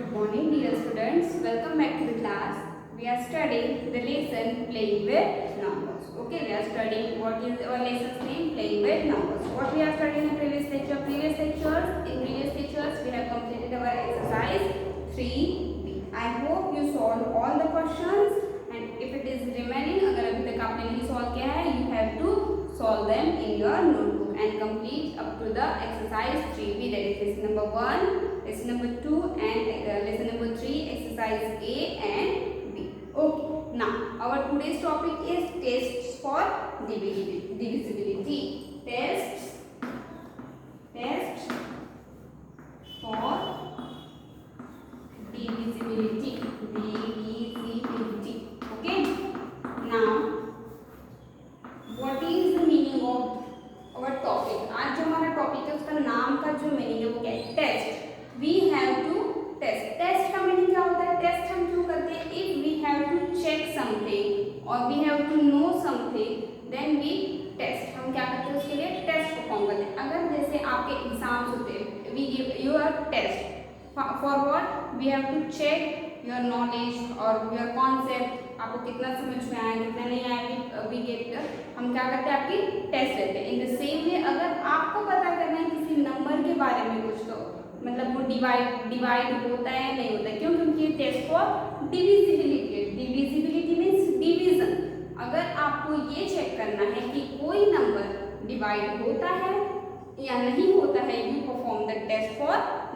Good morning, dear students. Welcome back to the class. We are studying the lesson playing with numbers. Okay, we are studying what is our lesson's name, playing with numbers. What we are studying in previous lectures. In previous lectures, we have completed our exercise 3B. I hope you solved all the questions. And if it is remaining, अगर अभी तक आपने नहीं solve किया है, you have to solve them in your notebook and complete up to the exercise 3B. That is lesson number 1. Lesson number 2 and lesson number 3, exercise A and B. Okay. Now, our today's topic is tests for divisibility. Tests for divisibility. Okay. Now, what is the meaning of our topic? आज जो हमारा topic है उसका नाम का जो meaning है वो क्या है? Test. We have to test. Test का मीनिंग क्या होता है? टेस्ट हम क्यों करते हैं? If we have to check something or we have to know something, then we test. हम क्या करते हैं उसके लिए? टेस्ट परफॉर्म करते हैं. अगर जैसे आपके एग्जाम्स होते हैं, we give you a test. For what? We have to check your knowledge or your concept. आपको कितना समझ में आया, कितना नहीं आया, we get हम क्या करते हैं? आपकी टेस्ट लेते हैं. In the same way, अगर आपको पता करना है किसी नंबर के बारे में कुछ, तो मतलब वो डिवाइड होता है नहीं होता है, क्यों? क्योंकि ये टेस्ट फॉर डिविजिबिलिटी है. Divisibility means division. अगर आपको ये चेक करना है कि कोई नंबर डिवाइड होता है या नहीं होता है, you perform the test for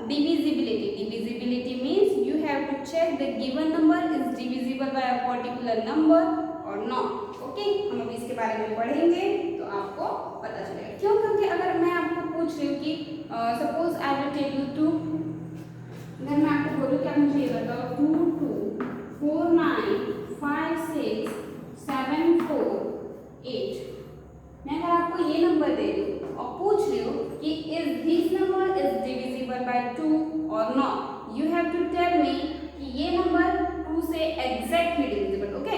divisibility. Divisibility means you have to check the given number is divisible by a particular number और नॉट. ओके, हम अभी इसके बारे में पढ़ेंगे तो आपको पता चलेगा. क्यों? क्योंकि अगर मैं आपको पूछ रही हूँ कि suppose I will tell you 2, then मैं आपको बोलूँ कि आप मुझे ये बताओ 2 2 4 9 5 6 7 4 8. मैं अगर आपको ये नंबर दे रही हूँ और पूछ रही हूँ कि is this number is divisible by 2 और not, you have to tell me कि ये नंबर 2 से exactly divisible. Okay,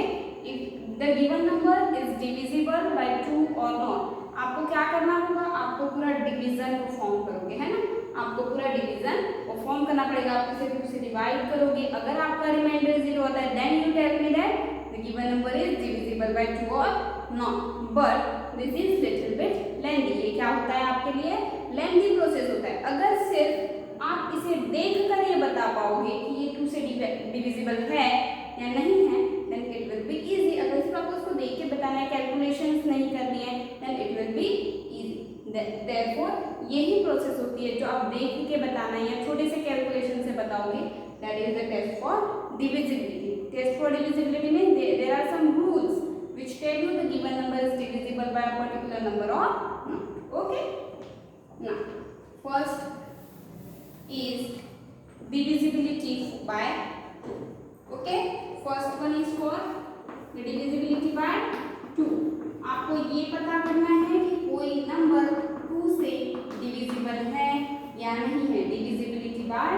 if the given number is divisible by 2 और नॉट, आपको क्या करना होगा? आपको पूरा डिवीजन परफॉर्म करोगे, है ना? आपको पूरा डिवीजन परफॉर्म करना पड़ेगा. आप इसे 2 से डिवाइड करोगे. अगर आपका रिमाइंडर 0 होता है, then you tell me that the given number is divisible by 2 और not. But this is little bit lengthy. ये क्या होता है आपके लिए? लेंथी प्रोसेस होता है. अगर सिर्फ आप इसे देखकर ये बता पाओगे कि ये 2 से डिविजिबल है या नहीं है, then it will be easy. अगर सिर्फ आपको उसको देख के बताना है, कैलकुलेशंस नहीं करनी है, then it will be easy. Therefore यही प्रोसेस होती है जो आप देख के बताना है या छोटे से कैलकुलेशन से बताओगे, that is the test for divisibility. Test for divisibility mean there are some rules which tell you the given number is divisible by a particular number or not. Okay, now first is divisibility by 2. Okay, first one is for the divisibility by 2. आपको ये पता करना है कि कोई number 2 से divisible है या नहीं है. divisibility by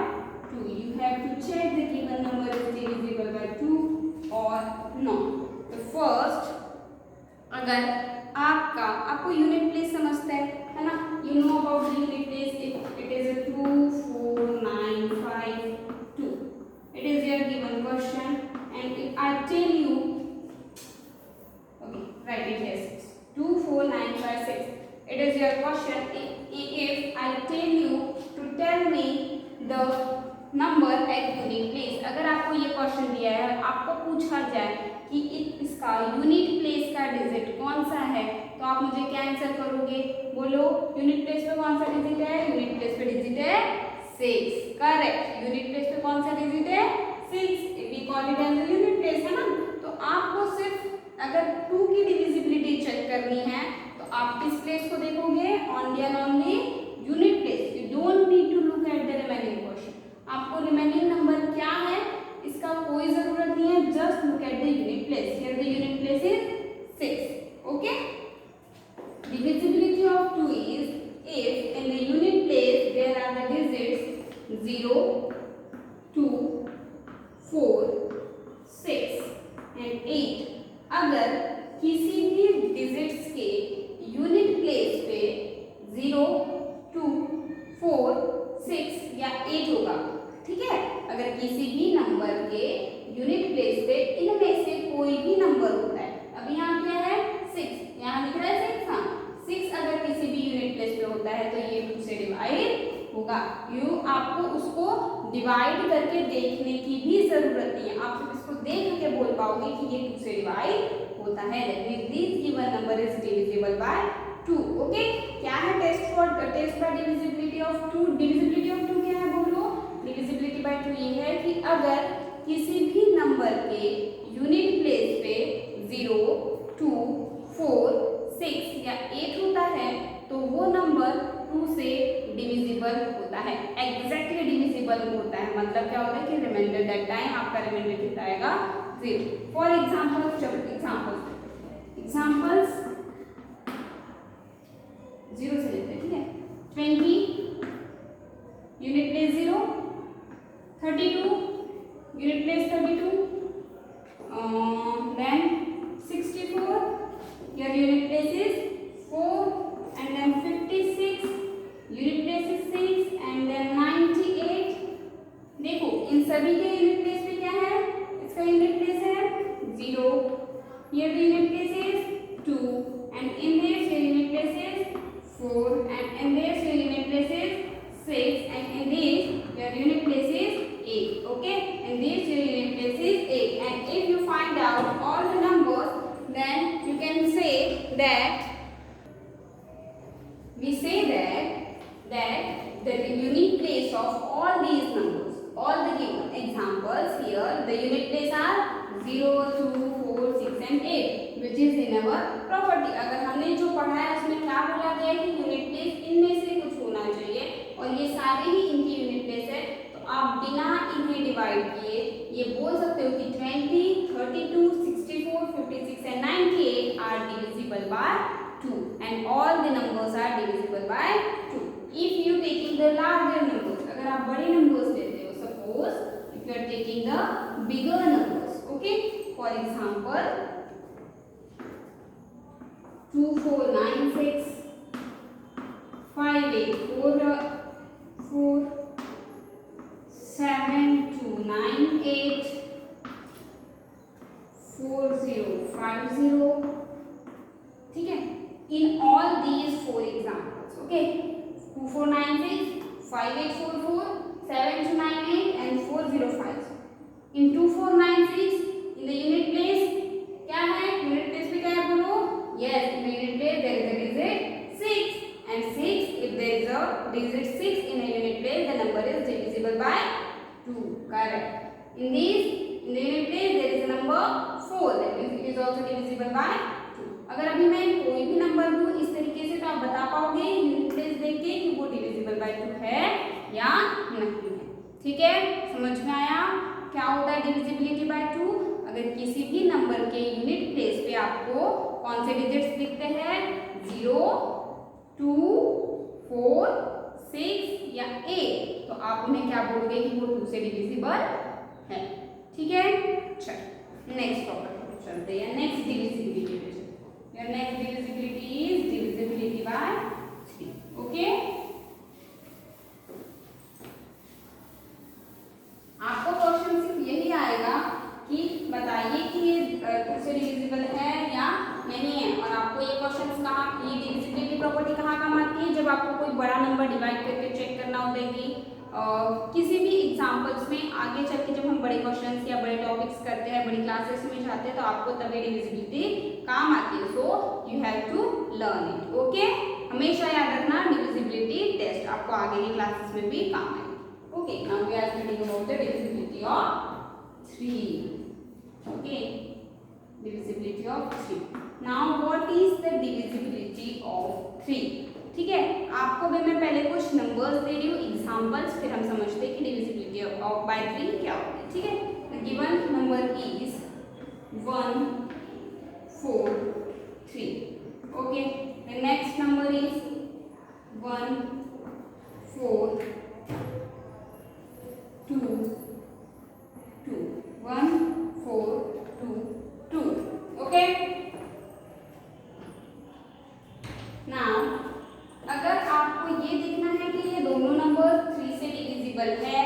2, you have to check the given number is divisible by 2 or not. तो फर्स्ट, अगर आपको यूनिट प्लेस समझता है ना? You know about the unit place. It is 2 4 9 5 2. It is your given question and if I tell you, okay right, it is 2 4 9 5 6. It is your question. If I tell you to tell me the number at unit place. अगर आपको ये question दिया है, आपको पूछा जाए कि इसका यूनिट प्लेस का डिजिट कौन सा है, तो आप मुझे क्या आंसर करोगे? बोलो, यूनिट प्लेस पे कौन सा डिजिट है? यूनिट प्लेस पे डिजिट है 6. करेक्ट. यूनिट प्लेस पे कौन सा डिजिट है? 6. We call it as unit place, है ना? तो आपको सिर्फ अगर 2 की डिविजिबिलिटी चेक करनी है तो आप किस प्लेस को देखोगे? Only and only unit place. You don't need to look at the remaining question. आपको रिमेनिंग नंबर क्या है इसका कोई जरूरत नहीं है. Just look at the unit place. Here the unit place is 6. Okay, divisibility of 2 is if in the unit place there are the digits 0 2 4 6 and 8. अगर किसी भी डिजिट्स के यूनिट प्लेस पे 0 2 4 6 या 8 होगा, ठीक है? अगर किसी भी नंबर के यूनिट प्लेस पे इनमें से कोई भी नंबर होता है, अब यहाँ क्या है 6, यहाँ लिख रहा है 6, हाँ 6 अगर किसी भी यूनिट प्लेस पे होता है तो ये 2 से डिवाइड होगा। आपको उसको डिवाइड करके देखने की भी जरूरत नहीं है, आप सिर्फ इसको देख के बोल पाओगे कि ये 2 से डिवाइड होता है। That means this given number is divisible by 2। Okay, क्या है test by divisibility of 2? Divisibility of 2 क्या है बोलो? डिविजिबिलिटी बाय 2 ये है कि अगर किसी भी नंबर के यूनिट प्लेस पे 0, 2, 4, 6 या 8 होता है तो वो नंबर 2 से डिविजिबल होता है, एग्जैक्टली डिविजिबल होता है। मतलब क्या होता है कि रिमाइंडर दैट टाइम आपका रिमाइंडर कितना आएगा 0। फॉर एग्जांपल, चलो एग्जांपल्स 0 से लेते हैं, ठीक है। 20 unit place 0, 32 unit place 32, then 64 your unit place is 4, and then 56 unit place is 6, and then 98। देखो इन सभी के यूनिट प्लेस पे क्या है, इसका यूनिट प्लेस है 0, here the unit place is 2, and in this your unit place is 4, and in this your unit place is 6, and in this your unit place is 8. Okay, in this your unit place is 8, and if you find out all the numbers, then you can say that the unit place of all these numbers, all the given examples here, the unit place are 0, 2, 4, 6 and 8, which is in our property। अगर हमने जो पढ़ा है उसमें क्या बोला गया है कि यूनिट प्लेस इनमें से कुछ होना चाहिए, और ये सारे ही इनकी यूनिट प्लेस है, तो आप बिना इन्हें डिवाइड किए ये बोल सकते हो कि 20, 32, 64, 56 and 98 are divisible by 2, and all the numbers are divisible by 2। If you taking the larger numbers, अगर आप बड़े numbers लेते हो, suppose if you are taking the bigger numbers, okay, for example 2496, 5844, 7298, 4050, ठीक है। In all these 4 examples, okay, 2496, 5844, 7298 and 4050। In 2496 in the unit place क्या है, unit place पे क्या है बोलो? Yes, in the unit place there is a digit 6, and 6, if there is a digit 6 in a unit place, the number is divisible by 2, correct। In the unit place there is a number 4, that means it is also divisible by 2। अगर अभी मैं कोई भी number दूं इस तरीके से तो आप बता पाओगे यूनिट प्लेस देख के कि वो डिविजिबल बाय 2 है या नहीं है, ठीक है। समझ में आया क्या होता है डिविजिबिलिटी बाय 2? अगर किसी भी नंबर के यूनिट प्लेस पे आपको कौन से डिजिट्स दिखते हैं, 0, 2, 4, 6 या 8, तो आप उन्हें क्या बोलोगे कि वो 2 से डिविजिबल है, ठीक है। चल नेक्स्ट टॉपिक पर चलते हैं, नेक्स्ट डिविजिबिलिटी पे। Your next divisibility is divisibility by 3, okay। आपको क्वेश्चन सिर्फ यही आएगा कि बताइए कि ये 2 से डिविजिबल है या नहीं है, और आपको ये क्वेश्चन कहाँ, ये डिविजिबिलिटी प्रॉपर्टी कहाँ काम आती है, जब आपको कोई बड़ा नंबर डिवाइड करके चेक करना होता है कि किसी भी एग्जाम्पल्स में आगे चल के जब हम बड़े क्वेश्चंस या बड़े टॉपिक्स करते हैं, बड़ी क्लासेस में जाते हैं, तो आपको तभी डिविजिबिलिटी काम आती है। So you have to learn it, okay. हमेशा याद रखना डिविजिबिलिटी टेस्ट आपको आगे की क्लासेस में भी काम आएगी, okay. Now we are studying about the divisibility of 3, okay, divisibility of 3। Now what is the divisibility of 3, ठीक है। आपको भी मैं पहले कुछ नंबर्स दे रही हूँ एग्जांपल्स, फिर हम समझते हैं कि डिविजिबिलिटी ऑफ बाय 3 क्या होता है, ठीक है। The given number is 1, 4, 3, okay. The next number is 1, 4, 2, 2, 1, 4, 2, 2, okay. Now अगर आपको ये देखना है कि ये दोनों नंबर 3 से डिविजिबल है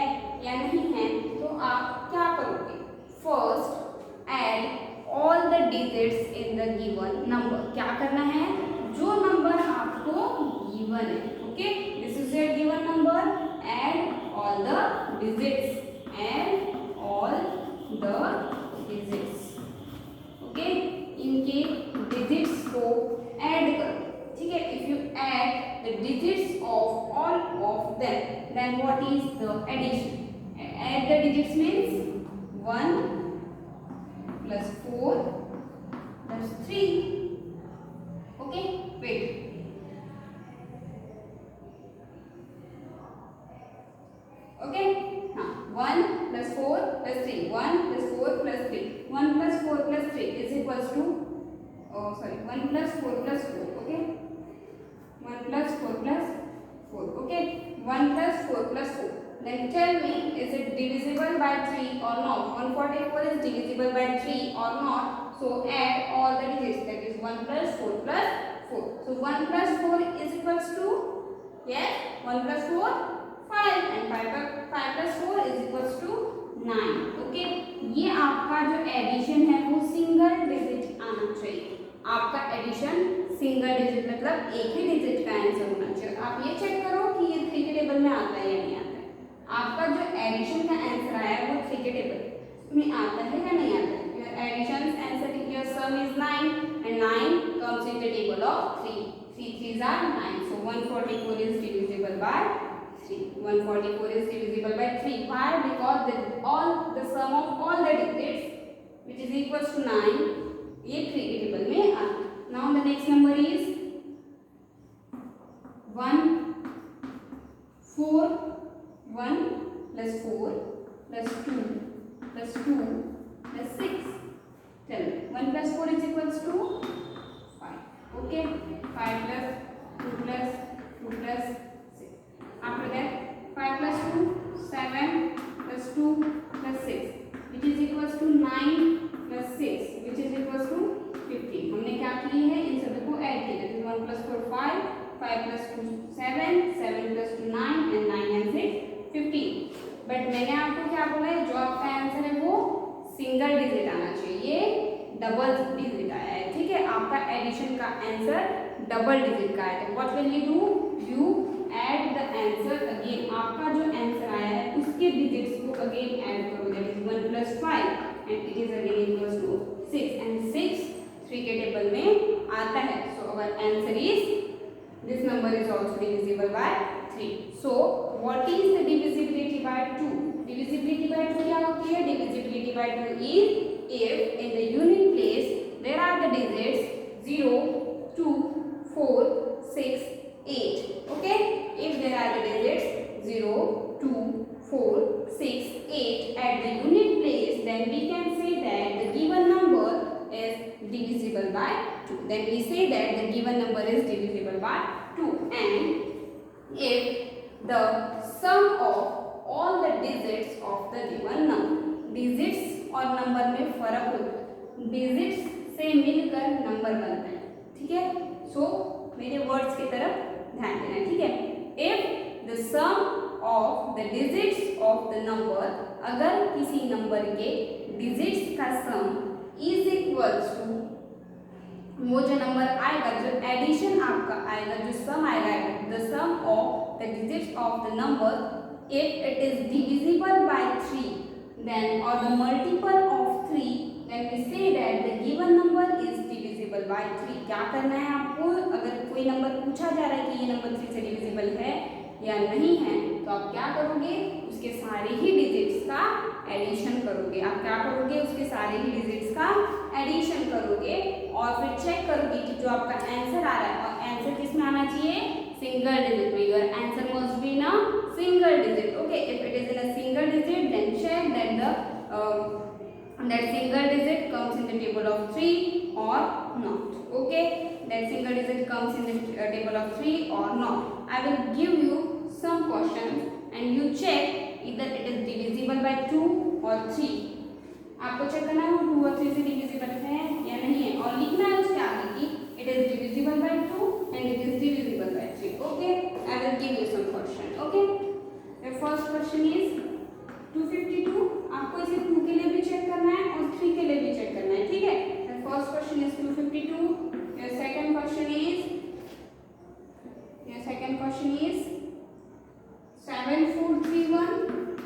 या नहीं है, तो all the digits, add all the digits, okay, इनके डिजिट्स को ऐड करो, ठीक है। If you add the digits of all of them then what is the addition? Add the digits means 1 plus 4 plus 3, okay, wait, okay, हाँ, 1 plus 4 plus 3, 1 plus 4 plus 3, 1 plus 4 plus 3 is equals to, oh sorry, 1 plus 4 plus 4, okay, 1 plus 4 plus 4, okay, 1 plus 4 plus 4. Then tell me, is it divisible by 3 or not? 144 is divisible by 3 or not? So add all the digits, that is 1 plus 4 plus 4. So 1 plus 4 is equals to, yes, 1 plus 4 5 and 5 plus 4 is equals to 9. Okay, ये आपका जो addition है वो single digit आना चाहिए। आपका addition single digit मतलब एक ही डिजिट का आंसर होना चाहिए। आप ये चेक करो कि ये 3 के टेबल में आता है या नहीं आता है। आपका जो एडिशन का आंसर आया है वो 3 के टेबल में आता है या नहीं आता है? Your addition answer, your sum is 9 and 9 comes in the table of 3. 3 3s are 9. So 144 is divisible by 3. 144 is divisible by 3. Why? Because the sum of all the digits which is equals to 9 ये 3 के table में आता है। Now the next number is 1 4 1 plus 4 plus 2 plus 2 plus 6. Tell me, 1 plus 4 is equals to 5. Okay, 5 plus 2 plus 2 plus 6. After that 5 plus 2 7 plus 2 plus 6 which is equals to 9 plus 6 which is equals to 15. हमने क्या की है, इन सभी को add किया है। 1 plus 4 5, 5 plus 2 7, 7 plus 2 9 and 9 and 6 15। But मैंने आपको क्या बोला है, जो आपका आंसर है वो सिंगल डिजिट आना चाहिए, ये डबल डिजिट आया है, ठीक है। आपका एडिशन का आंसर डबल डिजिट का है, तो what will you do, you add the answer again. आपका जो आंसर आया है उसके डिजिट्स को अगेन ऐड करो, that is 1 plus 5 and it is again equals to 6 and 6 3 के टेबल में आता है। So our answer is, this number is also divisible by 3. So what is the divisibility by 2? Divisibility by 2 क्या होती है? Divisibility by 2 is if in the unit place there are the digits 0, 2, 4, 6, 8. Okay? If there are the digits 0, 2, 4, 6, 8 at the unit place, then we can say that the given number is divisible by 2. Then we say that the given number is divisible by 2. And if the sum of all the digits of the given number, digits और number में फर्क होता है, digits से मिलकर number बनता है, ठीक है। So मेरे words की तरफ ध्यान देना, ठीक है। If the sum of the digits of the number, अगर किसी नंबर के digits का sum is equals to, वो जो नंबर आएगा, जो एडिशन आपका आएगा, जो सम आएगा, the sum of the digits of the number, if it is divisible by 3 then or the multiple of 3, then we say that the given number is divisible by 3. क्या करना है आपको, अगर कोई नंबर पूछा जा रहा है कि ये नंबर 3 से डिविजिबल है या नहीं है, तो आप क्या करोगे, उसके सारे ही डिजिट्स का एडिशन करोगे। आप क्या करोगे, उसके सारे ही डिजिट्स का एडिशन करोगे और फिर चेक करोगे कि जो आपका आंसर आ रहा है, और आंसर किस में आना चाहिए, सिंगल डिजिट में। Your answer must be in a single digit. Okay, if it is in a single digit then check that that single digit comes in the table of 3 or not. Okay, that single digit comes in the table of 3 or not. I will give you some questions and you check either it is divisible by 2 or 3. आपको check करना है वो 2 और 3 से divisible है या नहीं है, और लिखना है उसके आगे कि it is divisible by 2 and it is divisible by 3. Okay, I will give you some question. Okay, the first question is 252. आपको इसे 2 के लिए भी चेक करना है और 3 के लिए भी चेक करना है, ठीक है। The first question is 252. Your second question is 7 7431.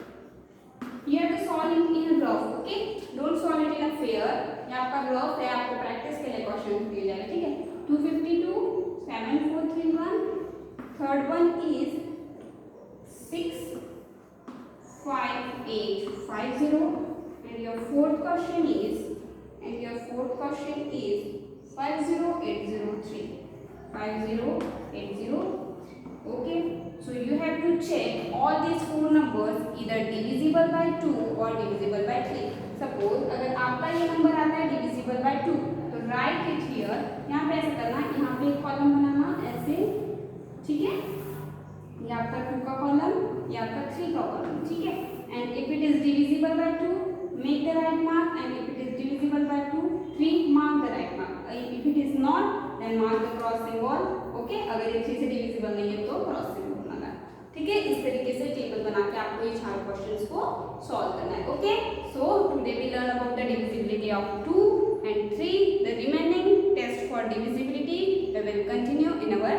You have to solve it in a rough, okay? Don't solve it in a fair. ये आपका rough है, आपको practice के लिए क्वेश्चन दिए जाएगा, ठीक है? 252, 7431. Third one is 65850, and your fourth question is 50803. 50803. Okay, so you have to check all these four numbers either divisible by 2 or divisible by 3. Suppose अगर आपका ये नंबर आता है divisible by 2, तो write it here. यहाँ पे ऐसा करना, यहाँ पे एक कॉलम बनाना ऐसे, ठीक है? ये आपका 2 का कॉलम, ये आपका 3 का कॉलम, ठीक है? And if it is divisible by 2, make the right mark, and if it is divisible by 2, 3, mark the right mark. If it is not, then mark the cross symbol. Okay? अगर ये 3 से divisible नहीं है तो cross symbol बनाना है, ठीक है? इस तरीके से टेबल बना के आपको ये 4 क्वेश्चंस को सॉल्व करना है. Okay, so today we learn about the divisibility of 2 and 3. The remaining test for divisibility we will continue in our